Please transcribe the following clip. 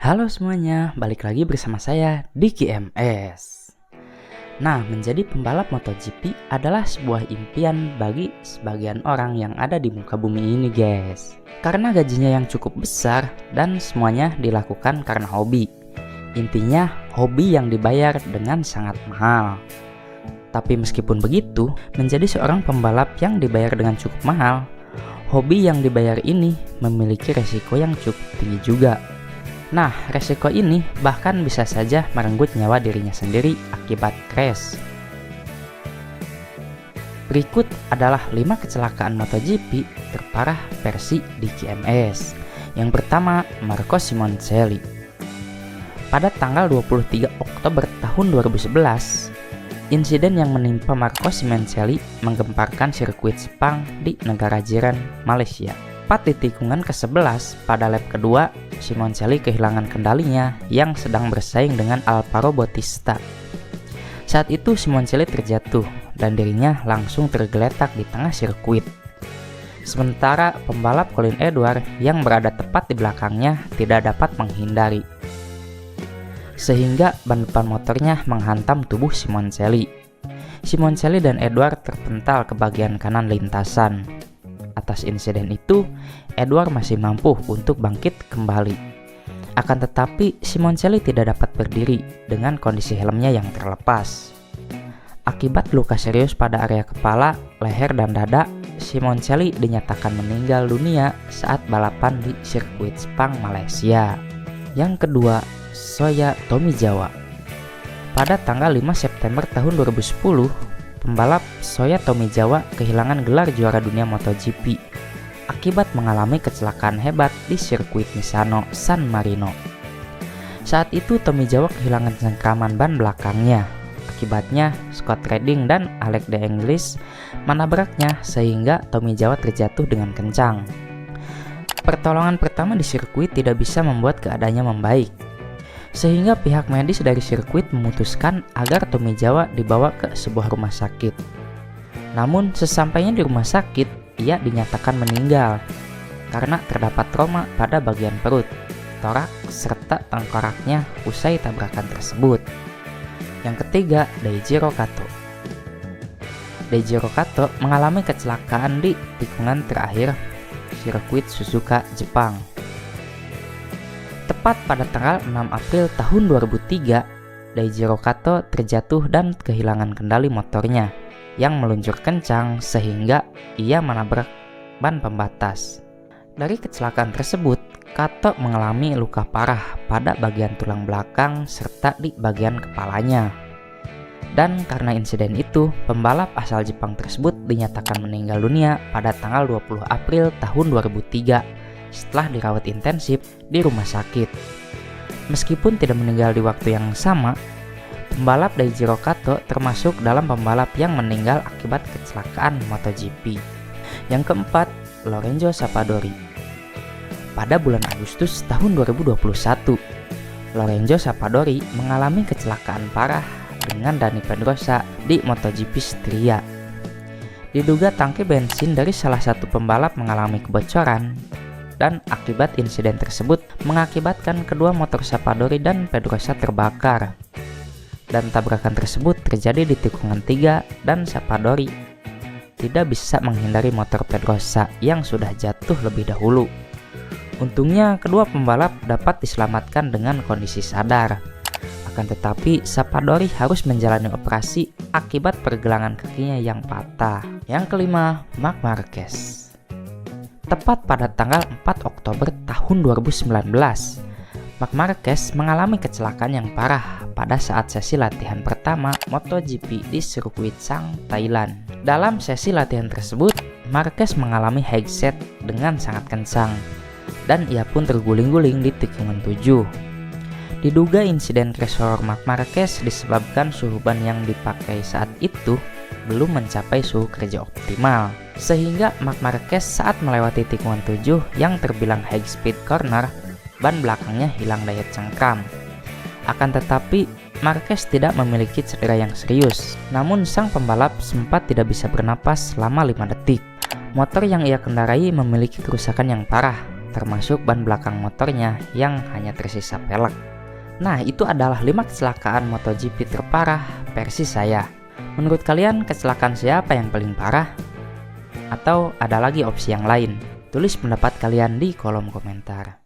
Halo semuanya, balik lagi bersama saya Diki MS. Nah, menjadi pembalap MotoGP adalah sebuah impian bagi sebagian orang yang ada di muka bumi ini, guys. Karena gajinya yang cukup besar dan semuanya dilakukan karena hobi. Intinya, hobi yang dibayar dengan sangat mahal. Tapi meskipun begitu, menjadi seorang pembalap yang dibayar dengan cukup mahal, hobi yang dibayar ini memiliki resiko yang cukup tinggi juga. Nah, resiko ini bahkan bisa saja merenggut nyawa dirinya sendiri akibat crash. Berikut adalah 5 kecelakaan MotoGP terparah versi Diki MS. Yang pertama, Marco Simoncelli. Pada tanggal 23 Oktober tahun 2011, insiden yang menimpa Marco Simoncelli menggemparkan sirkuit Sepang di negara jiran Malaysia. Tepat di tikungan ke-11 pada lap kedua, Simoncelli kehilangan kendalinya yang sedang bersaing dengan Alvaro Bautista. Saat itu Simoncelli terjatuh dan dirinya langsung tergeletak di tengah sirkuit. Sementara pembalap Colin Edwards yang berada tepat di belakangnya tidak dapat menghindari, sehingga ban depan motornya menghantam tubuh Simoncelli. Simoncelli dan Edwards terpental ke bagian kanan lintasan. Atas insiden itu, Edwards masih mampu untuk bangkit kembali. Akan tetapi, Simoncelli tidak dapat berdiri dengan kondisi helmnya yang terlepas. Akibat luka serius pada area kepala, leher, dan dada, Simoncelli dinyatakan meninggal dunia saat balapan di sirkuit Sepang, Malaysia. Yang kedua, Shoya Tomizawa. Pada tanggal 5 September tahun 2010, pembalap Shoya Tomizawa kehilangan gelar juara dunia MotoGP akibat mengalami kecelakaan hebat di sirkuit Misano, San Marino. Saat itu Tomizawa kehilangan cengkraman ban belakangnya. Akibatnya Scott Redding dan Alex de Angelis menabraknya sehingga Tomizawa terjatuh dengan kencang. Pertolongan pertama di sirkuit tidak bisa membuat keadaannya membaik, sehingga pihak medis dari sirkuit memutuskan agar Tomizawa dibawa ke sebuah rumah sakit. Namun sesampainya di rumah sakit, ia dinyatakan meninggal karena terdapat trauma pada bagian perut, torak, serta tengkoraknya usai tabrakan tersebut. Yang ketiga, Daijiro Kato. Daijiro Kato mengalami kecelakaan di tikungan terakhir sirkuit Suzuka, Jepang. Tepat pada tanggal 6 April tahun 2003, Daijiro Kato terjatuh dan kehilangan kendali motornya yang meluncur kencang sehingga ia menabrak ban pembatas. Dari kecelakaan tersebut, Kato mengalami luka parah pada bagian tulang belakang serta di bagian kepalanya. Dan karena insiden itu, pembalap asal Jepang tersebut dinyatakan meninggal dunia pada tanggal 20 April tahun 2003 setelah dirawat intensif di rumah sakit. Meskipun tidak meninggal di waktu yang sama, pembalap Daijiro Kato termasuk dalam pembalap yang meninggal akibat kecelakaan MotoGP. Yang keempat, Lorenzo Savadori. Pada bulan Agustus tahun 2021, Lorenzo Savadori mengalami kecelakaan parah dengan Dani Pedrosa di MotoGP Styria. Diduga tangki bensin dari salah satu pembalap mengalami kebocoran, dan akibat insiden tersebut mengakibatkan kedua motor Savadori dan Pedrosa terbakar. Dan tabrakan tersebut terjadi di tikungan 3 dan Savadori tidak bisa menghindari motor Pedrosa yang sudah jatuh lebih dahulu. Untungnya kedua pembalap dapat diselamatkan dengan kondisi sadar. Akan tetapi Savadori harus menjalani operasi akibat pergelangan kakinya yang patah. Yang kelima, Marc Marquez. Tepat pada tanggal 4 Oktober tahun 2019, Marc Marquez mengalami kecelakaan yang parah pada saat sesi latihan pertama MotoGP di sirkuit Chang, Thailand. Dalam sesi latihan tersebut, Marquez mengalami headset dengan sangat kencang dan ia pun terguling-guling di tikungan 7. Diduga insiden crash Marc Marquez disebabkan suhu ban yang dipakai saat itu belum mencapai suhu kerja optimal, sehingga Marc Marquez saat melewati tikungan 7 yang terbilang high speed corner, ban belakangnya hilang daya cengkram. Akan tetapi, Marquez tidak memiliki cedera yang serius. Namun sang pembalap sempat tidak bisa bernapas selama 5 detik. Motor yang ia kendarai memiliki kerusakan yang parah termasuk ban belakang motornya yang hanya tersisa pelek. Nah, itu adalah 5 kecelakaan MotoGP terparah versi saya. Menurut kalian kecelakaan siapa yang paling parah? Atau ada lagi opsi yang lain? Tulis pendapat kalian di kolom komentar.